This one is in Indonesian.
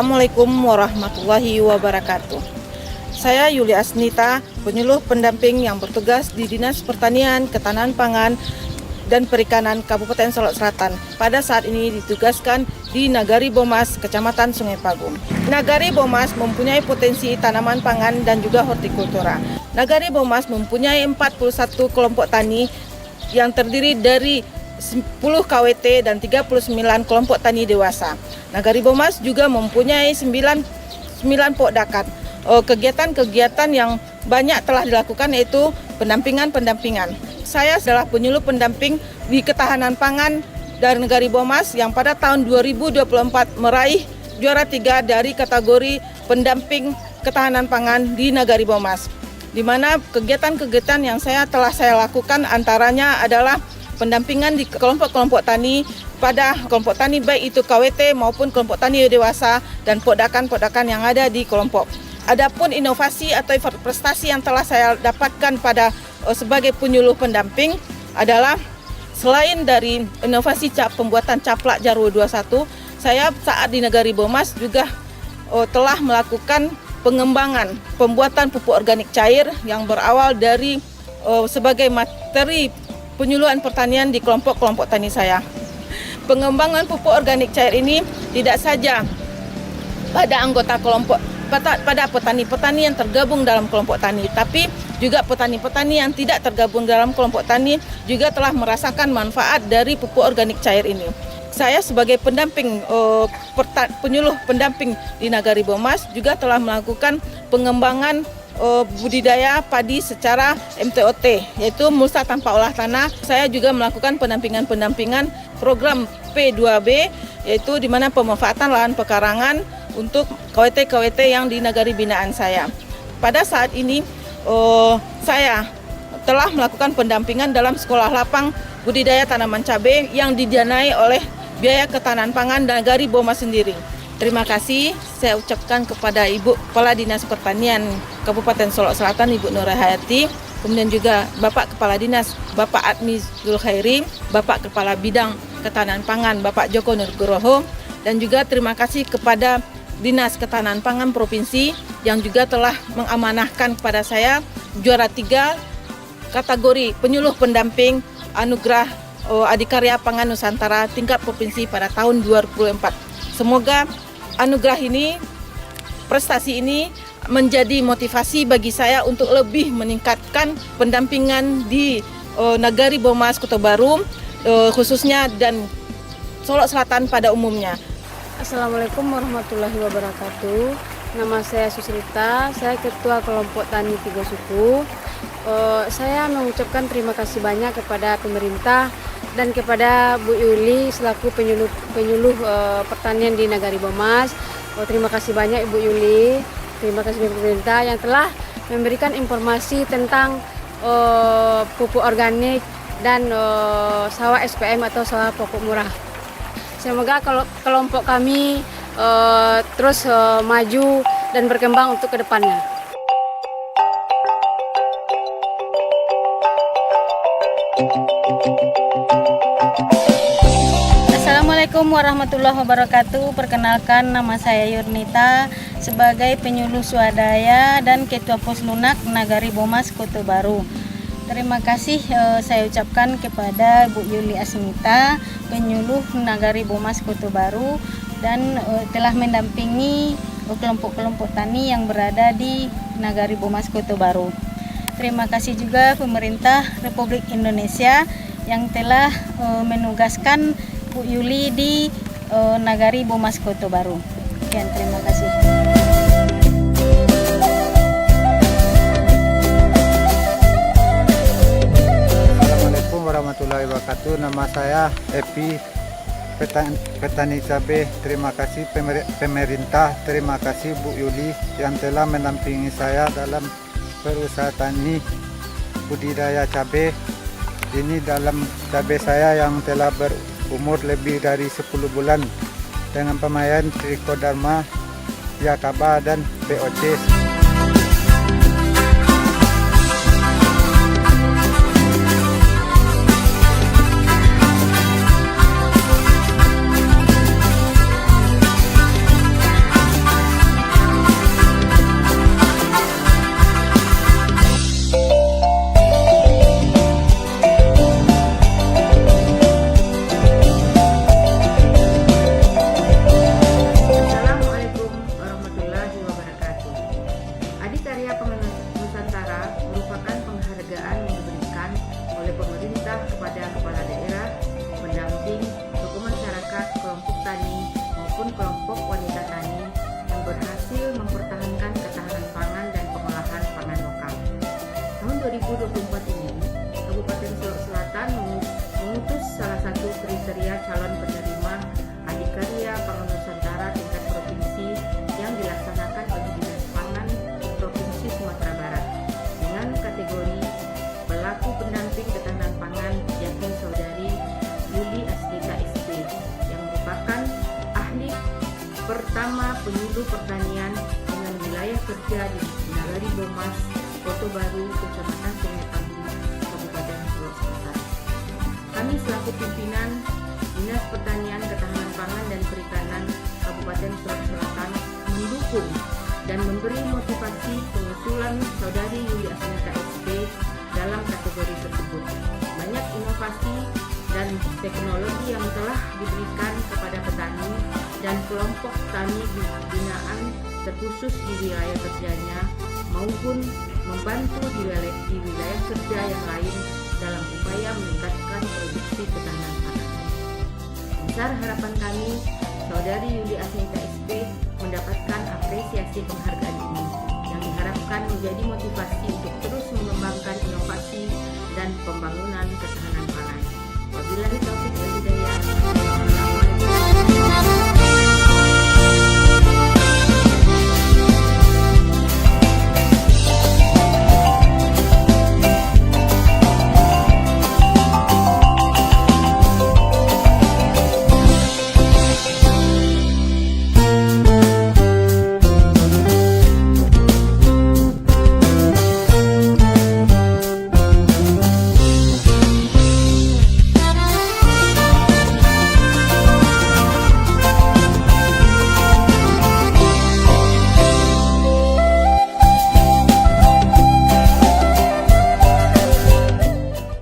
Assalamualaikum warahmatullahi wabarakatuh. Saya Yuli Asnita, penyuluh pendamping yang bertugas di Dinas Pertanian, Ketahanan Pangan, dan Perikanan Kabupaten Solok Selatan. Pada saat ini ditugaskan di Nagari Bomas, Kecamatan Sungai Pagum. Nagari Bomas mempunyai potensi tanaman pangan dan juga hortikultura. Nagari Bomas mempunyai 41 kelompok tani yang terdiri dari 10 KWT dan 39 kelompok tani dewasa. Nagari Bomas juga mempunyai 9 pokdakat. Kegiatan-kegiatan yang banyak telah dilakukan yaitu pendampingan. Saya adalah penyuluh pendamping di ketahanan pangan dari Nagari Bomas yang pada tahun 2024 meraih juara 3 dari kategori pendamping ketahanan pangan di Nagari Bomas. Di mana kegiatan-kegiatan yang telah saya lakukan antaranya adalah pendampingan di kelompok-kelompok tani pada kelompok tani baik itu KWT maupun kelompok tani dewasa dan podakan-podakan yang ada di kelompok. Adapun inovasi atau prestasi yang telah saya dapatkan sebagai penyuluh pendamping adalah selain dari inovasi pembuatan caplak Jarwo 21, saya saat di Nagari Bomas juga telah melakukan pengembangan pembuatan pupuk organik cair yang berawal dari sebagai materi penyuluhan pertanian di kelompok-kelompok tani saya. Pengembangan pupuk organik cair ini tidak saja pada anggota kelompok, pada petani-petani yang tergabung dalam kelompok tani, tapi juga petani-petani yang tidak tergabung dalam kelompok tani juga telah merasakan manfaat dari pupuk organik cair ini. Saya sebagai penyuluh pendamping di Nagari Bomas juga telah melakukan pengembangan budidaya padi secara MTOT, yaitu mulsa tanpa olah tanah. Saya juga melakukan pendampingan program P2B, yaitu di mana pemanfaatan lahan pekarangan untuk KWT-KWT yang di Nagari binaan saya. Pada saat ini saya telah melakukan pendampingan dalam sekolah lapang budidaya tanaman cabai yang didanai oleh biaya ketahanan pangan Nagari Bomas sendiri. Terima kasih saya ucapkan kepada Ibu Kepala Dinas Pertanian Kabupaten Solok Selatan, Ibu Nur Hayati, kemudian juga Bapak Kepala Dinas, Bapak Admi Zulkhairi, Bapak Kepala Bidang Ketahanan Pangan, Bapak Joko Nugroho, dan juga terima kasih kepada Dinas Ketahanan Pangan Provinsi yang juga telah mengamanahkan kepada saya juara 3 kategori penyuluh pendamping Anugerah Adikarya Pangan Nusantara tingkat provinsi pada tahun 2024. Semoga anugerah ini, prestasi ini menjadi motivasi bagi saya untuk lebih meningkatkan pendampingan di Nagari Bomas Kota Baru khususnya dan Solok Selatan pada umumnya. Assalamualaikum warahmatullahi wabarakatuh. Nama saya Susrita, saya Ketua Kelompok Tani Tiga Suku. Saya mengucapkan terima kasih banyak kepada pemerintah dan kepada Bu Yuli selaku penyuluh pertanian di Nagari Bomas. Terima kasih banyak Ibu Yuli, terima kasih kepada pemerintah yang telah memberikan informasi tentang pupuk organik dan sawah SPM atau sawah pokok murah. Semoga kelompok kami terus maju dan berkembang untuk kedepannya. Assalamualaikum warahmatullahi wabarakatuh. Perkenalkan, nama saya Yurnita sebagai penyuluh swadaya dan Ketua Pos Lunak Nagari Bomas Kota Baru. Terima kasih saya ucapkan kepada Bu Yuli Asnita, penyuluh Nagari Bomas Kota Baru, dan telah mendampingi kelompok-kelompok tani yang berada di Nagari Bomas Kota Baru. Terima kasih juga pemerintah Republik Indonesia yang telah menugaskan Bu Yuli di Nagari Bomas Kota Baru. Sekian, terima kasih. Assalamualaikum warahmatullahi wabarakatuh. Nama saya Epi, petani cabai. Terima kasih pemerintah, terima kasih Bu Yuli yang telah mendampingi saya dalam berusaha tani budidaya cabai. Ini dalam cabai saya yang telah berumur lebih dari 10 bulan dengan pemayan Trichoderma, Yakaba, dan BOC. penyuluh pertanian dengan wilayah kerja di Nagari Bomas, Kota Baru, Kecamatan Sungai Pagi, Kabupaten Sulawesi Selatan. Kami selaku pimpinan Dinas Pertanian, Ketahanan Pangan dan Perikanan Kabupaten Sulawesi Selatan mendukung dan memberi motivasi pengusulan Saudari Yuli Asnita SP dalam kategori tersebut. Banyak inovasi dan teknologi yang telah diberikan kepada petani dan kelompok tani binaan terkhusus di wilayah kerjanya maupun membantu di wilayah kerja yang lain dalam upaya meningkatkan produksi ketahanan pangan. Besar harapan kami, Saudari Yuli Asnita SP mendapatkan apresiasi penghargaan ini yang diharapkan menjadi motivasi untuk terus mengembangkan inovasi dan pembangunan ketahanan pangan. Wabillahi taufiq wal hidayah.